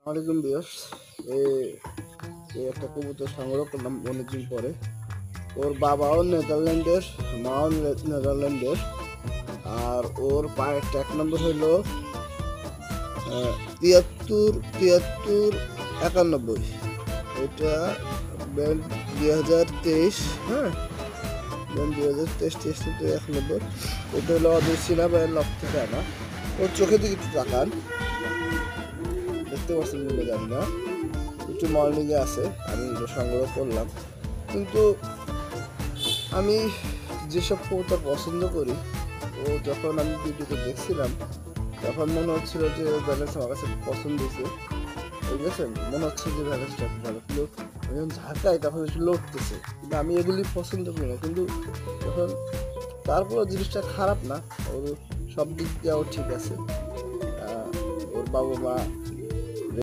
ওয়ালাইকুম ভিউয়ার্স। এই এই একটা কবুতর সংগ্রহ করলাম অনেকদিন পরে। ওর বাবাও নেদারল্যান্ডের, মাও নেদারল্যান্ডের। আর ওর পায়ের ট্যাগ নম্বর হলো 73 73 91। এটা ব্যান্ড 2023। হ্যাঁ, ব্যান্ড 2023 91। এটা হলো ওদের চীনা ভাইয়ের লক থেকে আনা। ওর চোখের দিকে একটু তাকান, দেখতে পাচ্ছেন বলে জানি না, একটু মর্নিংয়ে আছে। আমি এটা সংগ্রহ করলাম, কিন্তু আমি যেসব কবুতর পছন্দ করি, ও যখন আমি ভিডিওতে দেখছিলাম তখন মনে হচ্ছিল যে ও ব্যালেন্স আমার কাছে পছন্দ হয়েছে। বুঝেছেন, মনে হচ্ছে যে ব্যালেন্সটা ভালো, কিন্তু আমি যখন ঝাঁকাই তখন একটু লড়তেছে। কিন্তু আমি এগুলি পছন্দ করি না, কিন্তু যখন তারপরে জিনিসটা খারাপ না, ওর সব দিক দিয়েও ঠিক আছে। ওর বাবা মা